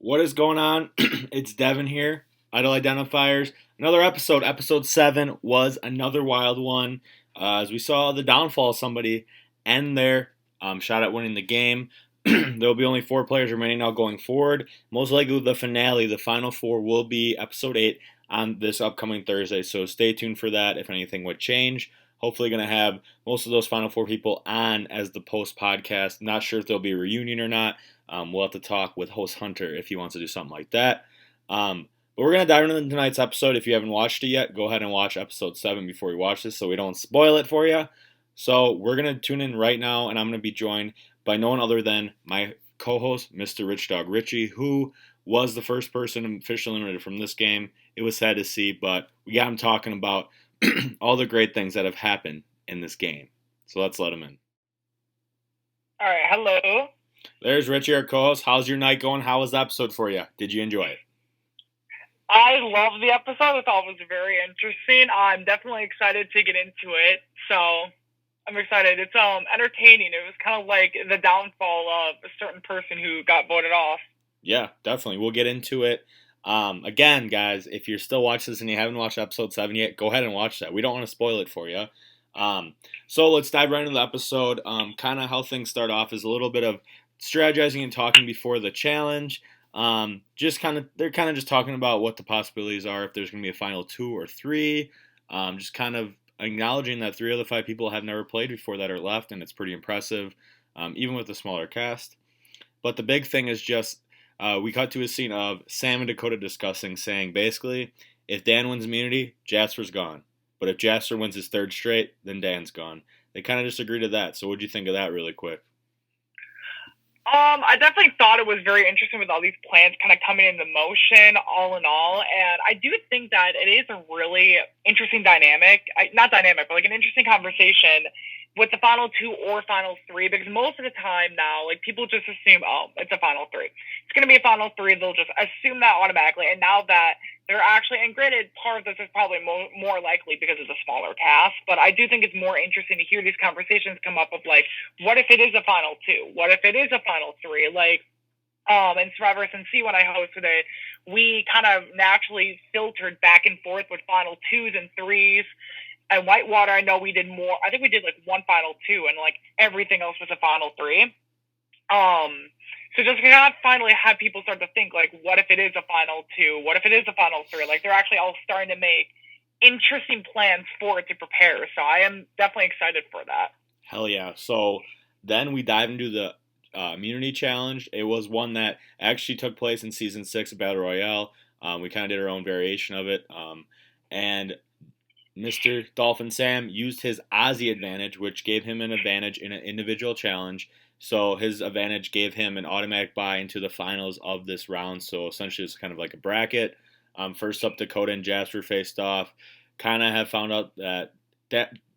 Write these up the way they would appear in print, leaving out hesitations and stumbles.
What is going on? It's Devin here, Idle Identifiers. Another episode, episode 7, was another wild one. As we saw the downfall of somebody end their shot at winning the game. There will be only 4 players remaining now going forward. Most likely the finale, the final 4, will be episode 8 on this upcoming Thursday. So stay tuned for that if anything would change. Hopefully going to have most of those final 4 people on as the post podcast. Not sure if there'll be a reunion or not. We'll have to talk with host Hunter if he wants to do something like that. But we're going to dive into tonight's episode. If you haven't watched it yet, go ahead and watch episode 7 before you watch this so we don't spoil it for you. So we're going to tune in right now, and I'm going to be joined by no one other than my co-host, Mr. Rich Dog Richie, who was the first person officially eliminated from this game. It was sad to see, but we got him talking about all the great things that have happened in this game. So let's let him in. All right, hello. There's Richie, our co-host. How's your night going? How was the episode for you? Did you enjoy it? I love the episode. I thought it was very interesting. I'm definitely excited to get into it. So I'm excited. It's entertaining. It was kind of like the downfall of a certain person who got voted off. Yeah, definitely. We'll get into it. Again, guys, if you're still watching this and you haven't watched episode 7 yet, go ahead and watch that. We don't want to spoil it for you. So let's dive right into the episode. Kind of how things start off is a little bit of strategizing and talking before the challenge. They're kind of just talking about what the possibilities are, if there's going to be a final 2 or 3. Just kind of acknowledging that 3 of the 5 people have never played before that are left, and it's pretty impressive, even with a smaller cast. But the big thing is just we cut to a scene of Sam and Dakota discussing, saying basically, if Dan wins immunity, Jasper's gone. But if Jasper wins his 3rd straight, then Dan's gone. They kind of just agree to that. So what'd you think of that really quick? I definitely thought it was very interesting with all these plans kind of coming into motion, all in all. And I do think that it is a really interesting dynamic. Not dynamic, but like an interesting conversation with the final 2 or final 3, because most of the time now, like, people just assume, oh, it's a final 3. It's going to be a final 3. They'll just assume that automatically. And now that they're actually, and granted, part of this is probably more likely because it's a smaller cast, but I do think it's more interesting to hear these conversations come up of, like, what if it is a final 2? What if it is a final 3? Like, in Survivor SNC, when I hosted it, we kind of naturally filtered back and forth with final 2s and 3s. And Whitewater, I know we did more. I think we did like one final 2, and like everything else was a final 3. So just kind of finally have people start to think, like, what if it is a final 2? What if it is a final 3? Like, they're actually all starting to make interesting plans for it to prepare. So I am definitely excited for that. Hell yeah. So then we dive into the immunity challenge. It was one that actually took place in season 6 of Battle Royale. We kind of did our own variation of it. And Mr. Dolphin Sam used his Ozzy advantage, which gave him an advantage in an individual challenge. So his advantage gave him an automatic bye into the finals of this round. So essentially it's kind of like a bracket. First up, Dakota and Jasper faced off. Kind of have found out that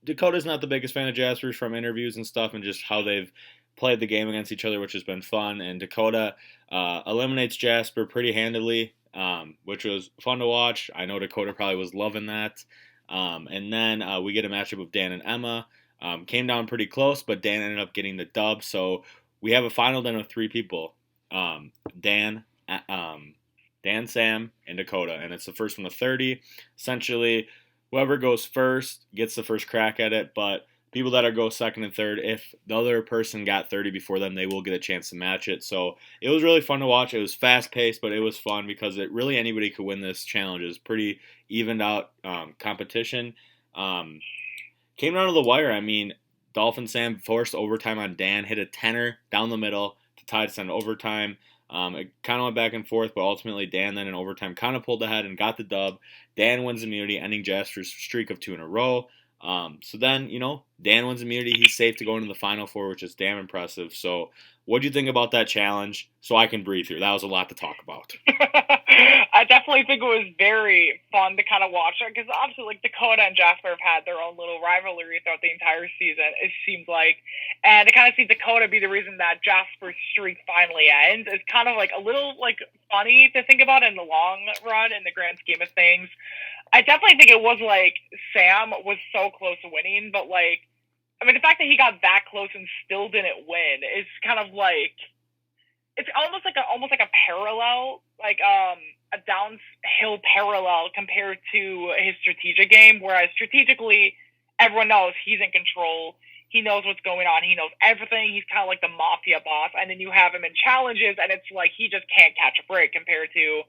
Dakota's not the biggest fan of Jasper from interviews and stuff, and just how they've played the game against each other, which has been fun. And Dakota eliminates Jasper pretty handily, which was fun to watch. I know Dakota probably was loving that. And then we get a matchup of Dan and Emma. Came down pretty close, but Dan ended up getting the dub. So we have a final then of 3 people: Dan, Sam, and Dakota. And it's the first one to 30. Essentially, whoever goes first gets the first crack at it. But people that go second and third, if the other person got 30 before them, they will get a chance to match it. So it was really fun to watch. It was fast-paced, but it was fun because really anybody could win this challenge. It was pretty evened out competition. Came down to the wire. I mean, Dolphin Sam forced overtime on Dan, hit a tenner down the middle to tie to send overtime. It kind of went back and forth, but ultimately Dan then in overtime kind of pulled ahead and got the dub. Dan wins immunity, ending Jasper's streak of 2 in a row. So then, Dan wins immunity. He's safe to go into the final 4, which is damn impressive. So what do you think about that challenge? So I can breathe here. That was a lot to talk about. I definitely think it was very fun to kind of watch it, because obviously, like, Dakota and Jasper have had their own little rivalry throughout the entire season, it seems like. And to kind of see Dakota be the reason that Jasper's streak finally ends is kind of like a little, like, funny to think about in the long run, in the grand scheme of things. I definitely think it was like Sam was so close to winning, but, like, I mean, the fact that he got that close and still didn't win is kind of like, it's almost like a parallel, like a downhill parallel compared to his strategic game, whereas strategically, everyone knows he's in control. He knows what's going on. He knows everything. He's kind of like the mafia boss. And then you have him in challenges, and it's like he just can't catch a break compared to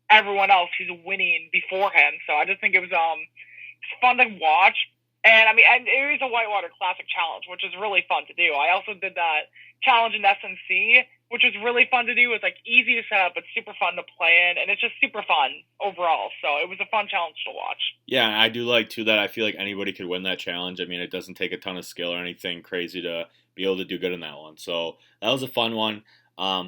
everyone else who's winning before him. So I just think it was it's fun to watch. And I mean, and it is a Whitewater Classic challenge, which is really fun to do. I also did that challenge in SNC, which was really fun to do. It's like easy to set up, but super fun to play in, and it's just super fun overall. So it was a fun challenge to watch. Yeah, and I do like too that I feel like anybody could win that challenge. I mean, it doesn't take a ton of skill or anything crazy to be able to do good in that one. So that was a fun one.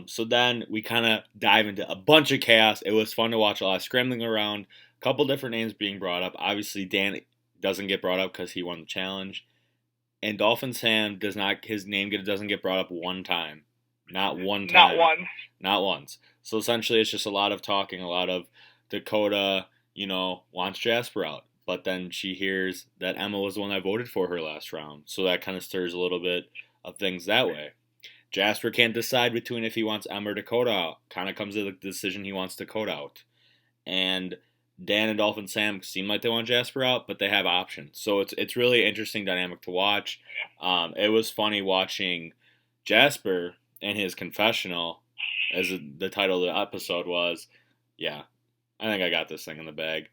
So then we kind of dive into a bunch of chaos. It was fun to watch a lot of scrambling around, a couple different names being brought up. Obviously, Dan doesn't get brought up because he won the challenge, and Dolphin Sam his name doesn't get brought up one time, not one time, not once. So essentially, it's just a lot of talking, a lot of Dakota, wants Jasper out, but then she hears that Emma was the one that voted for her last round, so that kind of stirs a little bit of things that way. Jasper can't decide between if he wants Emma or Dakota out. Kind of comes to the decision he wants Dakota out. And Dan and Dolphin Sam seem like they want Jasper out, but they have options. So it's really interesting dynamic to watch. It was funny watching Jasper and his confessional, as the title of the episode was. Yeah, I think I got this thing in the bag.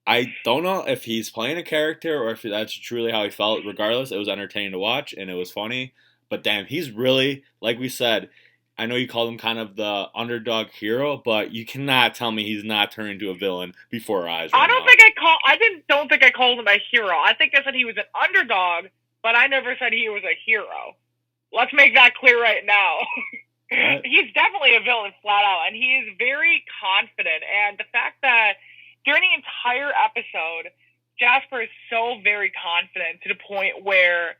I don't know if he's playing a character or if that's truly how he felt. Regardless, it was entertaining to watch and it was funny. But damn, he's really, like we said, I know you called him kind of the underdog hero, but you cannot tell me he's not turning into a villain before our eyes. Don't think I called him a hero. I think I said he was an underdog, but I never said he was a hero. Let's make that clear right now. What? He's definitely a villain flat out, and he is very confident. And the fact that during the entire episode, Jasper is so very confident to the point where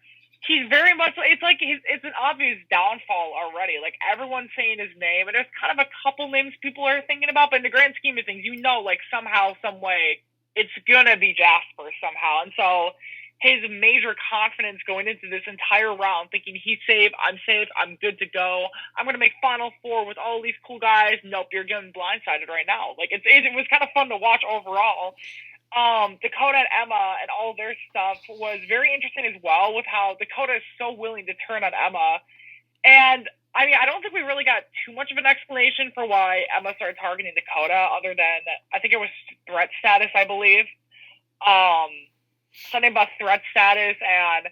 he's very much, it's like it's an obvious downfall already. Like, everyone's saying his name, and there's kind of a couple names people are thinking about, but in the grand scheme of things, like somehow, some way, it's gonna be Jasper somehow. And so his major confidence going into this entire round, thinking he's safe, I'm good to go, I'm gonna make Final Four with all these cool guys. Nope, you're getting blindsided right now. Like, it was kind of fun to watch overall. Dakota and Emma and all their stuff was very interesting as well, with how Dakota is so willing to turn on Emma. And I mean, I don't think we really got too much of an explanation for why Emma started targeting Dakota, other than I think it was threat status, I believe. Something about threat status, and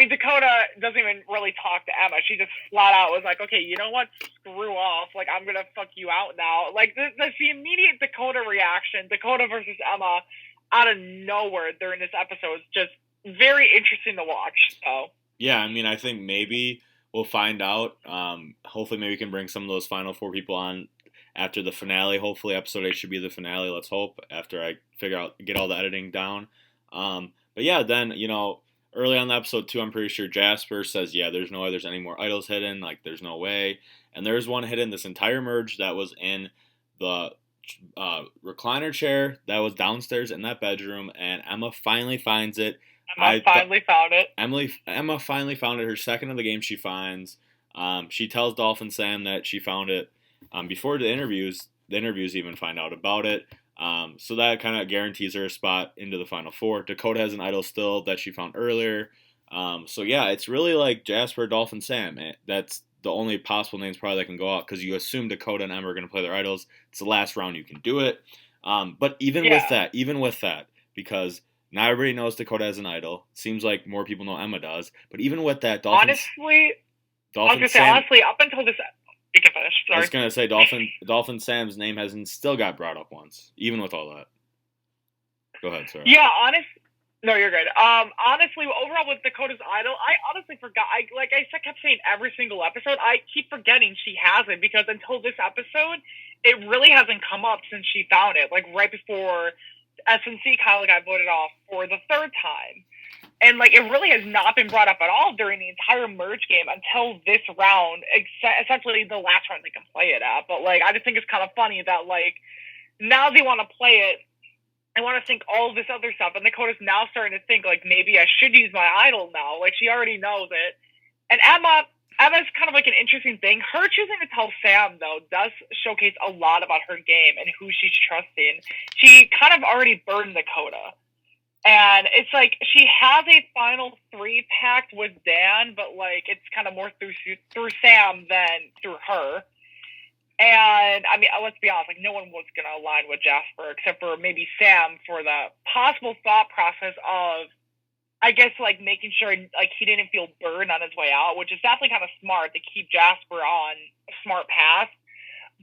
Dakota doesn't even really talk to Emma. She just flat out was like, okay, you know what? Screw off. Like, I'm going to fuck you out now. Like, the immediate Dakota reaction, Dakota versus Emma, out of nowhere during this episode is just very interesting to watch. So yeah, I mean, I think maybe we'll find out. Hopefully maybe we can bring some of those Final Four people on after the finale. Hopefully episode 8 should be the finale. Let's hope, after I get all the editing down. But yeah, then, early on the episode 2, I'm pretty sure Jasper says, yeah, there's no way there's any more idols hidden. Like, there's no way. And there's one hidden this entire merge that was in the recliner chair that was downstairs in that bedroom, and Emma finally finds it. Emma finally found it. Emma finally found it. Her second of the game she finds. She tells Dolphin Sam that she found it before the interviews. The interviews even find out about it. So that kind of guarantees her a spot into the Final Four. Dakota has an idol still that she found earlier. So yeah, it's really like Jasper, Dolphin, Sam. That's the only possible names probably that can go out, because you assume Dakota and Emma are going to play their idols. It's the last round you can do it. But even with that, because not everybody knows Dakota has an idol. It seems like more people know Emma does. But even with that, honestly, up until this. You can finish. Sorry. I was gonna say Dolphin Sam's name hasn't still got brought up once, even with all that. Go ahead, sorry. Yeah, no, you're good. Honestly, overall with Dakota's idol, I honestly forgot. I kept saying every single episode, I keep forgetting she has it, because until this episode, it really hasn't come up since she found it. Like, right before SNC Kyle got voted off for the third time. And, like, it really has not been brought up at all during the entire merge game until this round, essentially the last round they can play it at. But, like, I just think it's kind of funny that, like, now they want to play it and want to think all this other stuff. And Dakota's now starting to think, like, maybe I should use my idol now. Like, she already knows it. And Emma, Emma's kind of like an interesting thing. Her choosing to tell Sam, though, does showcase a lot about her game and who she's trusting. She kind of already burned Dakota. And it's like she has a final 3 pact with Dan, but like it's kind of more through Sam than through her. And I mean, let's be honest, like no one was gonna align with Jasper except for maybe Sam for the possible thought process of, I guess, like making sure like he didn't feel burned on his way out, which is definitely kind of smart to keep Jasper on a smart path.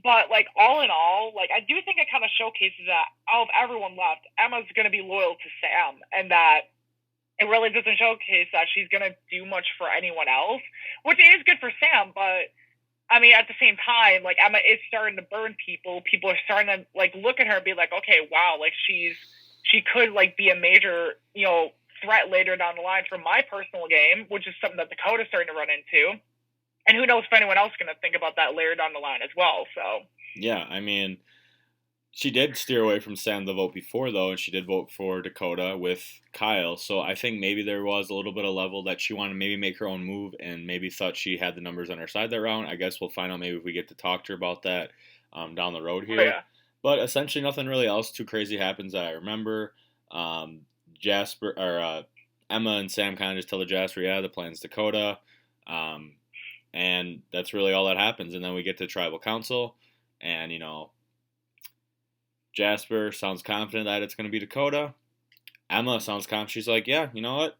But like all in all, like I do think it kind of showcases that out of everyone left, Emma's gonna be loyal to Sam, and that it really doesn't showcase that she's gonna do much for anyone else, which is good for Sam. But I mean, at the same time, like Emma is starting to burn people. People are starting to like look at her and be like, okay, wow, like she could like be a major, threat later down the line for my personal game, which is something that Dakota's starting to run into. And who knows if anyone else is going to think about that later down the line as well. So Yeah, I mean, she did steer away from Sam the vote before, though, and she did vote for Dakota with Kyle. So I think maybe there was a little bit of level that she wanted to maybe make her own move and maybe thought she had the numbers on her side that round. I guess we'll find out maybe if we get to talk to her about that down the road here. yeah. But essentially, nothing really else too crazy happens that I remember. Jasper or Emma and Sam kind of just tell the Jasper, yeah, the plan's Dakota. And that's really all that happens. And then we get to tribal council, and Jasper sounds confident that it's going to be Dakota. Emma sounds confident. She's like, yeah, you know what?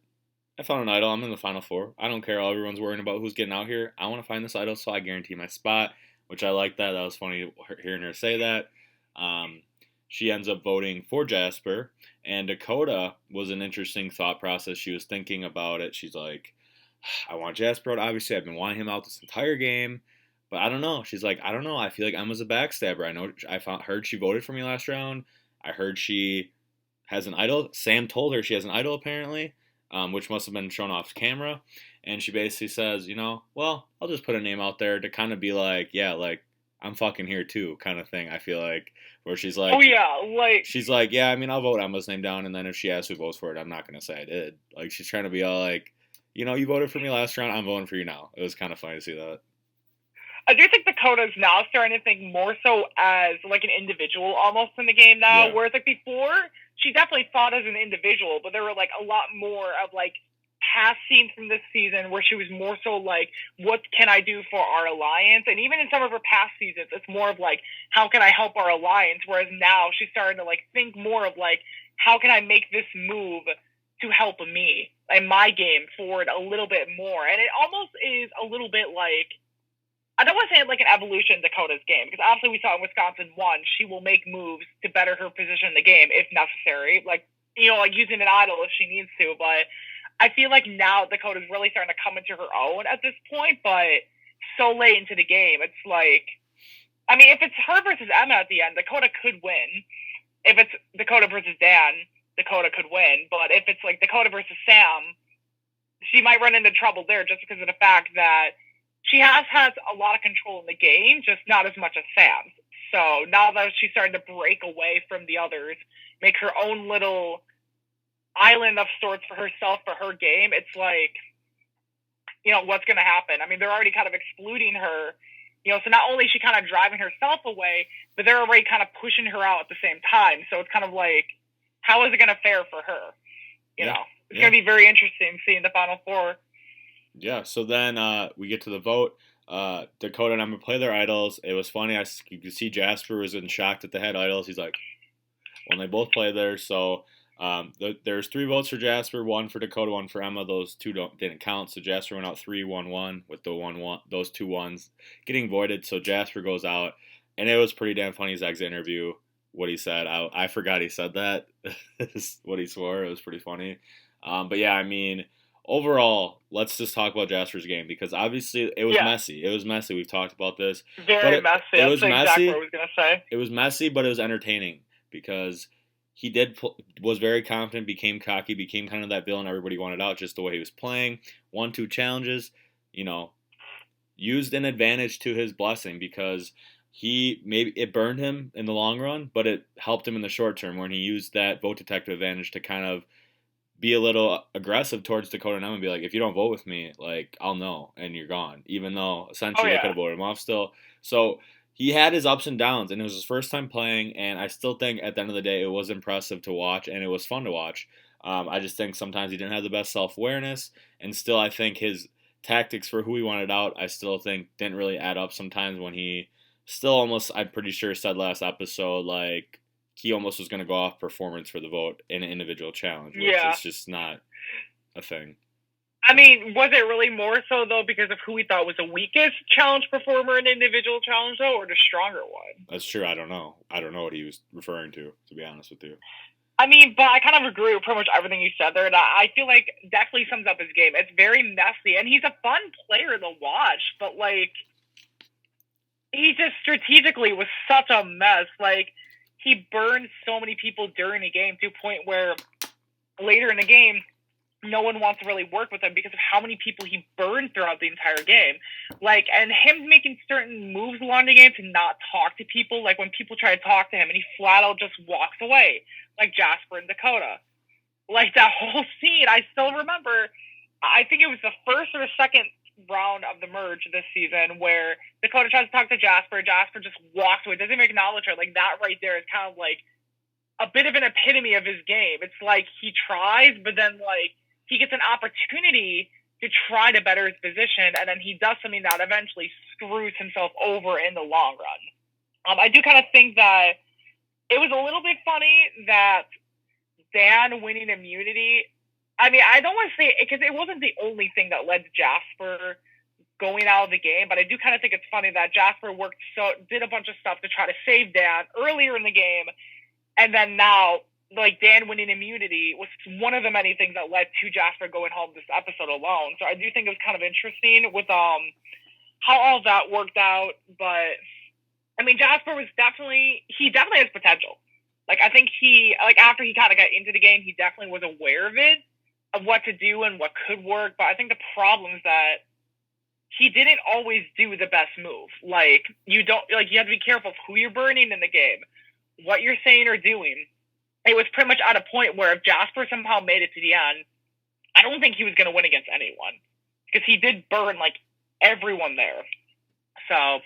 I found an idol. I'm in the final 4. I don't care. Everyone's worrying about who's getting out here. I want to find this idol, so I guarantee my spot, which I like that. That was funny hearing her say that. She ends up voting for Jasper, and Dakota was an interesting thought process. She was thinking about it. She's like, I want Jasper out. Obviously, I've been wanting him out this entire game. But I don't know. She's like, I don't know. I feel like Emma's a backstabber. I know. Heard she voted for me last round. I heard she has an idol. Sam told her she has an idol apparently, which must have been shown off camera. And she basically says, well, I'll just put a name out there to kind of be like, yeah, like I'm fucking here too, kind of thing. I feel like where she's like, oh yeah, like she's like, yeah, I mean, I'll vote Emma's name down, and then if she asks who votes for it, I'm not gonna say I did. Like she's trying to be all like, you voted for me last round. I'm voting for you now. It was kind of funny to see that. I do think Dakota's now starting to think more so as like an individual almost in the game now, Yeah. whereas like before she definitely thought as an individual, but there were like a lot more of like past scenes from this season where she was more so like, what can I do for our alliance? And even in some of her past seasons, it's more of like, how can I help our alliance? Whereas now she's starting to like think more of like, how can I make this move to help me and my game forward a little bit more? And it almost is a little bit like, I don't want to say like an evolution in Dakota's game, because obviously we saw in Wisconsin 1, she will make moves to better her position in the game if necessary, like using an idol if she needs to. But I feel like now Dakota's really starting to come into her own at this point, but so late into the game, it's like, I mean, if it's her versus Emma at the end, Dakota could win. If it's Dakota versus Dan, Dakota could win. But if it's like Dakota versus Sam, she might run into trouble there just because of the fact that she has a lot of control in the game, just not as much as Sam's. So now that she's starting to break away from the others, make her own little island of sorts for herself, for her game, it's like, what's going to happen? I mean, they're already kind of excluding her, so not only is she kind of driving herself away, but they're already kind of pushing her out at the same time. So it's kind of like, how is it going to fare for her? It's going to be very interesting seeing the Final 4. Yeah, so then we get to the vote. Dakota and Emma play their idols. It was funny. You could see Jasper was in shock that they had idols. He's like, when they both play there. So there's 3 votes for Jasper, 1 for Dakota, 1 for Emma. Those 2 didn't count. So Jasper went out 3-1-1 with the 1-1, those 2 ones getting voided. So Jasper goes out, and it was pretty damn funny. His exit interview, what he said. I forgot he said that. What he swore. It was pretty funny. But yeah, I mean, overall, let's just talk about Jasper's game, because obviously it was messy. It was messy. We've talked about this. Very messy. That's exactly what I was going to say. It was messy, but it was entertaining because he was very confident, became cocky, became kind of that villain everybody wanted out, just the way he was playing. 1-2 challenges, used an advantage to his blessing, because maybe it burned him in the long run, but it helped him in the short term when he used that vote detective advantage to kind of be a little aggressive towards Dakota and Emma and be like, if you don't vote with me, like, I'll know and you're gone. Even though Oh essentially they could yeah. have voted him off still. So he had his ups and downs, and it was his first time playing, and I still think at the end of the day it was impressive to watch and it was fun to watch. I just think sometimes he didn't have the best self awareness, and still I think his tactics for who he wanted out, I still think didn't really add up sometimes when he still almost, I'm pretty sure, said last episode, like, he almost was going to go off performance for the vote in an individual challenge, which Yeah. is just not a thing. I mean, was it really more so though because of who we thought was the weakest challenge performer in individual challenge though, or the stronger one? That's true. I don't know. I don't know what he was referring to be honest with you. I mean, but I kind of agree with pretty much everything you said there. And I feel like definitely sums up his game. It's very messy, and he's a fun player to watch. But like, he just strategically was such a mess. Like, he burned so many people during the game to a point where later in the game, no one wants to really work with him because of how many people he burned throughout the entire game. Like, and him making certain moves along the game to not talk to people. Like, when people try to talk to him and he flat out just walks away, like Jasper and Dakota. Like, that whole scene, I still remember. I think it was the first or the second round of the merge this season where Dakota tries to talk to Jasper. Jasper just walks away, doesn't even acknowledge her. Like, that right there is kind of like a bit of an epitome of his game. It's like he tries, but then, like, he gets an opportunity to try to better his position, and then he does something that eventually screws himself over in the long run. I do kind of think that it was a little bit funny that Dan winning immunity. I mean, I don't want to say it because it wasn't the only thing that led to Jasper going out of the game, but I do kind of think it's funny that Jasper did a bunch of stuff to try to save Dan earlier in the game, and then now, like, Dan winning immunity was one of the many things that led to Jasper going home this episode alone. So I do think it was kind of interesting with how all that worked out. But I mean, Jasper definitely has potential. Like, I think after he kind of got into the game, he definitely was aware of it, of what to do and what could work. But I think the problem is that he didn't always do the best move. Like, you have to be careful of who you're burning in the game, what you're saying or doing. It was pretty much at a point where if Jasper somehow made it to the end, I don't think he was going to win against anyone because he did burn like everyone there. So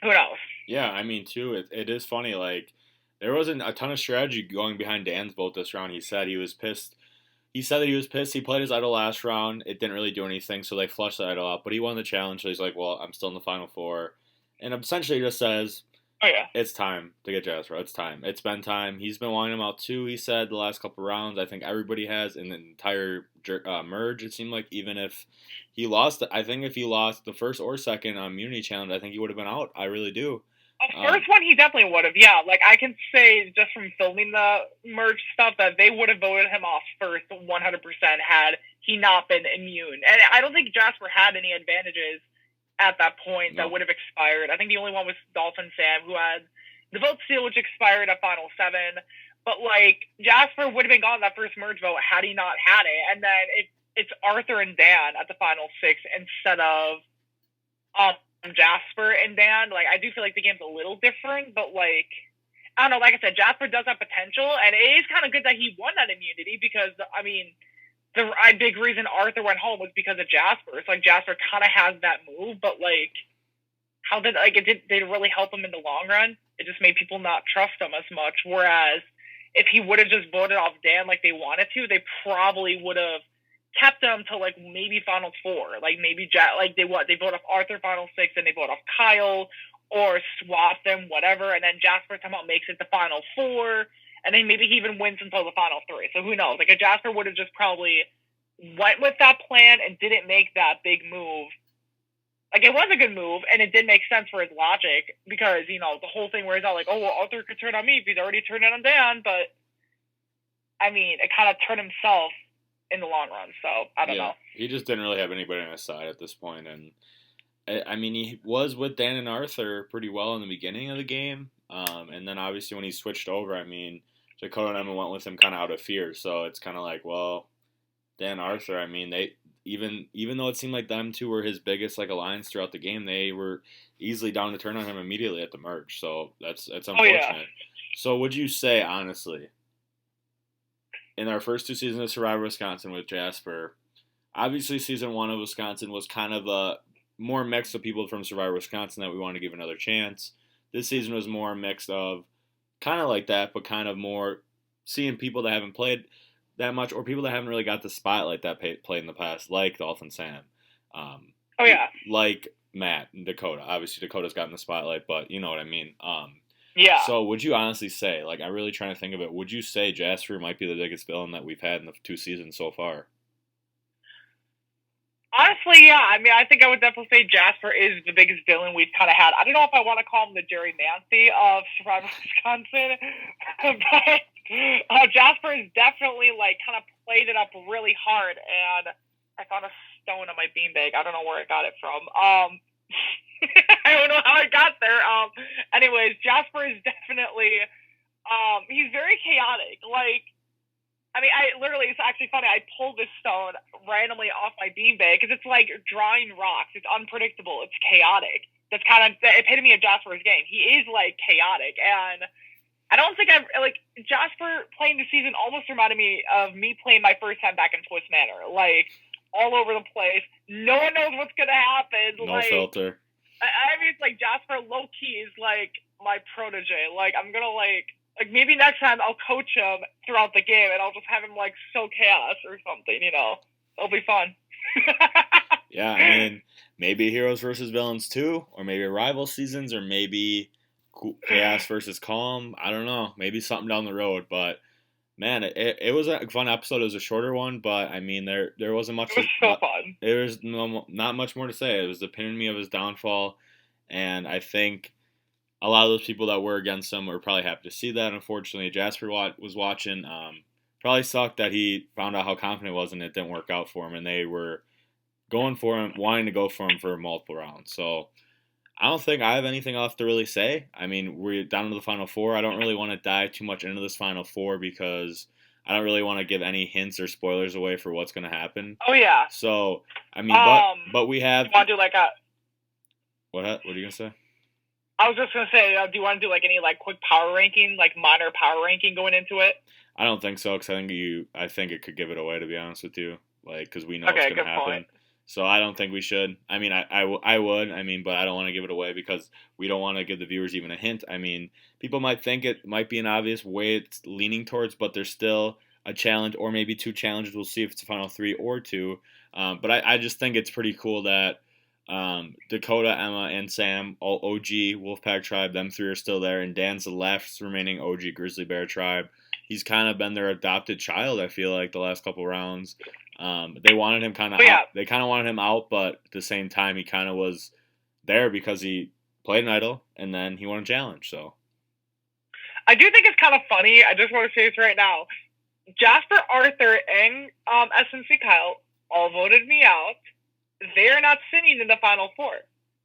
who knows? Yeah, I mean too. It is funny. Like, there wasn't a ton of strategy going behind Dan's vote this round. He said he was pissed. He said that he was pissed. He played his idol last round. It didn't really do anything, so they flushed the idol out. But he won the challenge, so he's like, well, I'm still in the final four. And essentially just says, oh yeah, it's time to get Jasper. It's time. It's been time. He's been wanting him out too, he said, the last couple rounds. I think everybody has in the entire merge, it seemed like. Even if he lost, I think if he lost the first or second immunity challenge, I think he would have been out. I really do. First one, he definitely would have. Yeah, like, I can say just from filming the merge stuff that they would have voted him off first 100% had he not been immune. And I don't think Jasper had any advantages at that point that would have expired. I think the only one was Dolphin Sam, who had the vote steal, which expired at Final 7. But, like, Jasper would have been gone that first merge vote had he not had it. And then it's Arthur and Dan at the Final 6 instead of Jasper and Dan. Like, I do feel like the game's a little different, but, like, I don't know. Like I said, Jasper does have potential, and it is kind of good that he won that immunity because, I mean, the big reason Arthur went home was because of Jasper. It's like Jasper kind of has that move, but, like, how did, like, did it really help him in the long run? It just made people not trust him as much. Whereas if he would have just voted off Dan like they wanted to, they probably would have kept him to, like, maybe Final 4. Like, maybe they vote off Arthur Final 6 and they vote off Kyle, or swap them, whatever, and then Jasper somehow makes it to Final 4, and then maybe he even wins until the Final 3. So who knows? Like, if Jasper would have just probably went with that plan and didn't make that big move, like, it was a good move, and it did make sense for his logic, because, you know, the whole thing where he's all like, oh, well, Arthur could turn on me if he's already turned it on Dan, but, I mean, it kind of turned himself in the long run, so I don't know. He just didn't really have anybody on his side at this point, and I mean, he was with Dan and Arthur pretty well in the beginning of the game, and then obviously when he switched over, I mean, Dakota and Emma went with him kind of out of fear, so it's kind of like, well, Dan and Arthur, I mean, they even though it seemed like them two were his biggest, like, alliance throughout the game, they were easily down to turn on him immediately at the merge, so that's unfortunate. Oh, yeah. So would you say, honestly, in our first 2 seasons of Survivor Wisconsin with Jasper, obviously season 1 of Wisconsin was kind of a more mix of people from Survivor Wisconsin that we want to give another chance. This season was more a mix of kind of like that, but kind of more seeing people that haven't played that much or people that haven't really got the spotlight that played in the past, like Dolphin Sam. Oh yeah. Like Matt and Dakota. Obviously, Dakota's gotten the spotlight, but you know what I mean. Yeah. So would you honestly say, like, I'm really trying to think of it, would you say Jasper might be the biggest villain that we've had in the 2 seasons so far? Honestly, yeah. I mean, I think I would definitely say Jasper is the biggest villain we've kind of had. I don't know if I want to call him the Jerry Nancy of Survivor Wisconsin, but Jasper has definitely like kind of played it up really hard. And I found a stone on my beanbag. I don't know where I got it from. I don't know how I got there. Anyways, Jasper is definitely he's very chaotic. Like, I mean, it's actually funny. I pulled this stone randomly off my beanbag because it's like drawing rocks. It's unpredictable. It's chaotic. That's kind of the epitome of Jasper's game. He is like chaotic, and I don't think I've like Jasper playing the season almost reminded me of me playing my first time back in Twist Manor. Like all over the place. No one knows what's gonna happen. No filter. I mean, it's like Jasper low key is like my protege. Like I'm gonna like maybe next time I'll coach him throughout the game and I'll just have him like sow chaos or something, you know. It'll be fun. Yeah, I mean, maybe Heroes versus Villains 2, or maybe rival seasons, or maybe Chaos versus Calm. I don't know. Maybe something down the road, but man, it was a fun episode. It was a shorter one, but I mean, there wasn't much. It was so fun. There was not much more to say. It was the epitome of his downfall, and I think a lot of those people that were against him were probably happy to see that. Unfortunately, Jasper was watching. Probably sucked that he found out how confident he was and it didn't work out for him, and they were going for him, wanting to go for him for multiple rounds. So I don't think I have anything else to really say. I mean, we're down to the Final Four. I don't really want to dive too much into this Final Four because I don't really want to give any hints or spoilers away for what's going to happen. Oh, yeah. So, I mean, but we have... Do you want to do like a... What are you going to say? I was just going to say, do you want to do like any like quick power ranking, like minor power ranking going into it? I don't think so because I think it could give it away, to be honest with you. Like, because we know what's going to happen. Point. So I don't think we should. I mean, I would. I mean, but I don't want to give it away because we don't want to give the viewers even a hint. I mean, people might think it might be an obvious way it's leaning towards, but there's still a challenge or maybe 2 challenges. We'll see if it's a final 3 or 2. But I just think it's pretty cool that Dakota, Emma, and Sam, all OG Wolfpack tribe, them 3 are still there, and Dan's the last remaining OG Grizzly Bear tribe. He's kind of been their adopted child, I feel like, the last couple rounds. They wanted him kind of out. They kind of wanted him out, but at the same time, he kind of was there because he played an idol, and then he won a challenge. So I do think it's kind of funny. I just want to say this right now. Jasper, Arthur, and SNC Kyle all voted me out. They're not sitting in the Final Four.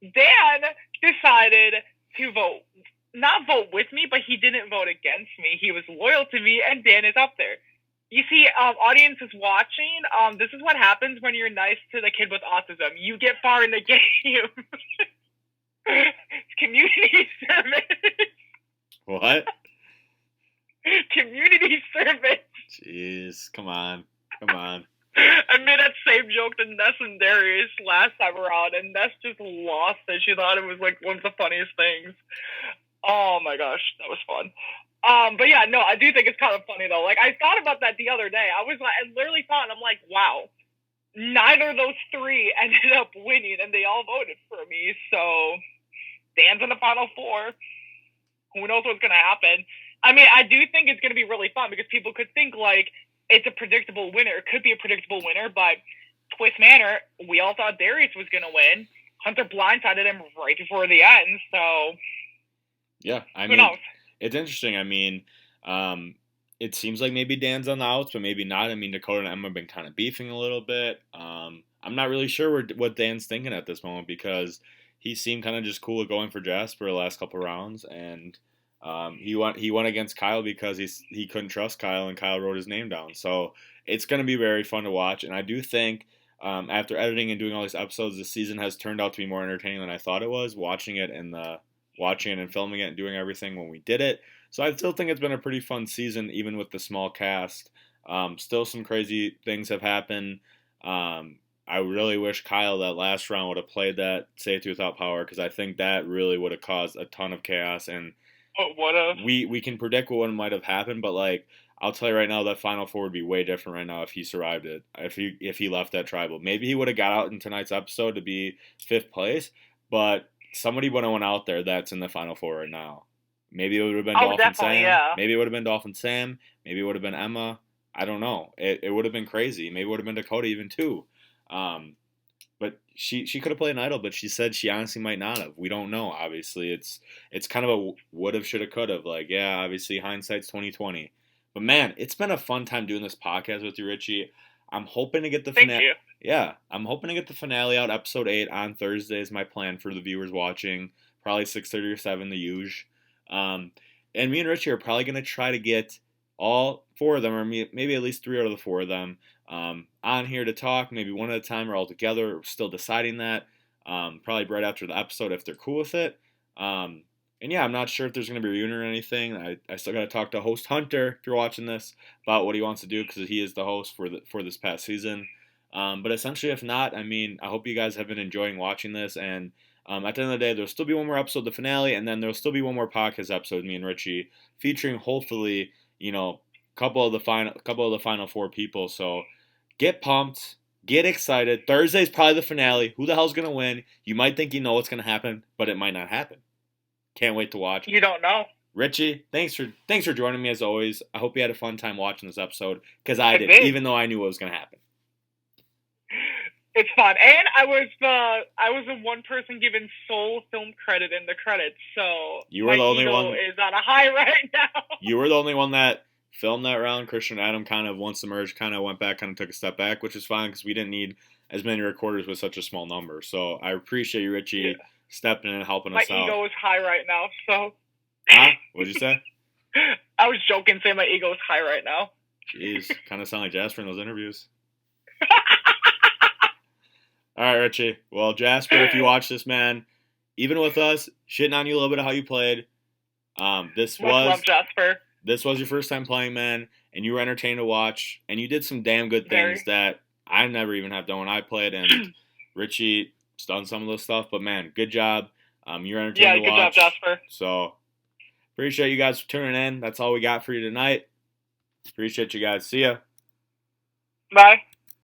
Dan decided to not vote with me, but he didn't vote against me. He was loyal to me, and Dan is up there. You see, audience is watching. This is what happens when you're nice to the kid with autism. You get far in the game. It's community service. What? Community service. Jeez, come on. I made that same joke to Ness and Darius last time around, and Ness just lost it. She thought it was like one of the funniest things. Oh my gosh, that was fun. But yeah, no, I do think it's kind of funny though. Like I thought about that the other day. I literally thought, I'm like, wow, neither of those 3 ended up winning, and they all voted for me. So Dan's in the Final Four. Who knows what's gonna happen? I mean, I do think it's gonna be really fun because people could think like it's a predictable winner. It could be a predictable winner, but Twist Manor, we all thought Darius was gonna win. Hunter blindsided him right before the end, so yeah, I mean, who knows? It's interesting. I mean, it seems like maybe Dan's on the outs, but maybe not. I mean, Dakota and Emma have been kind of beefing a little bit. I'm not really sure what Dan's thinking at this moment because he seemed kind of just cool with going for Jasper the last couple rounds, and he went against Kyle because he couldn't trust Kyle, and Kyle wrote his name down. So it's going to be very fun to watch, and I do think after editing and doing all these episodes, this season has turned out to be more entertaining than I thought it was. Watching it and filming it and doing everything when we did it. So I still think it's been a pretty fun season, even with the small cast. Still some crazy things have happened. I really wish Kyle that last round would have played that safety without power, because I think that really would have caused a ton of chaos. And What a we can predict what might have happened, but like I'll tell you right now, that Final Four would be way different right now if he survived it. If he left that tribal, maybe he would have got out in tonight's episode to be fifth place, but somebody would have went out there that's in the Final Four right now. Maybe it would have been Dolphin definitely, Sam. yeah. Maybe it would have been Dolphin Sam. Maybe it would have been Emma. I don't know. It would have been crazy. Maybe it would have been Dakota even too. But she could have played an idol, but she said she honestly might not have. We don't know. Obviously, it's kind of a would have, should have, could have. Like, yeah, obviously hindsight's 2020. But man, it's been a fun time doing this podcast with you, Richie. I'm hoping to get the Thank finale. you. Yeah, I'm hoping to get the finale out, episode 8 on Thursday is my plan for the viewers watching. Probably 6:30 or 7, the usual. And me and Richie are probably gonna try to get all 4 of them, or maybe at least 3 out of the 4 of them, on here to talk, maybe one at a time or all together. We're still deciding that. Probably right after the episode if they're cool with it. And yeah, I'm not sure if there's going to be a reunion or anything. I still got to talk to host Hunter, if you're watching this, about what he wants to do, because he is the host for this past season. But essentially, if not, I mean, I hope you guys have been enjoying watching this. And at the end of the day, there'll still be one more episode, the finale, and then there'll still be one more podcast episode, me and Richie, featuring hopefully, a couple of the final 4 people. So get pumped, get excited. Thursday's probably the finale. Who the hell's gonna win? You might think you know what's gonna happen, but it might not happen. Can't wait to watch. You don't know. Richie, thanks for joining me as always. I hope you had a fun time watching this episode, because I did, even though I knew what was gonna happen. It's fun, and I was the one person given sole film credit in the credits, so you were the only one. Is on a high right now. You were the only one that filmed that round. Christian and Adam kind of, once the merge, kind of went back, kind of took a step back, which is fine because we didn't need as many recorders with such a small number. So I appreciate you, Richie, stepping in and helping us out. My ego is high right now, so. Huh? What'd you say? I was joking, saying my ego is high right now. Jeez, kind of sound like Jasper in those interviews. All right, Richie. Well, Jasper, if you watch this, man, even with us shitting on you a little bit of how you played, this was Jasper. This was your first time playing, man, and you were entertained to watch, and you did some damn good things that I never even have done when I played, and Richie's done some of those stuff, but man, good job. You're entertained to watch. Yeah, good job, Jasper. So, appreciate you guys for tuning in. That's all we got for you tonight. Appreciate you guys. See ya. Bye.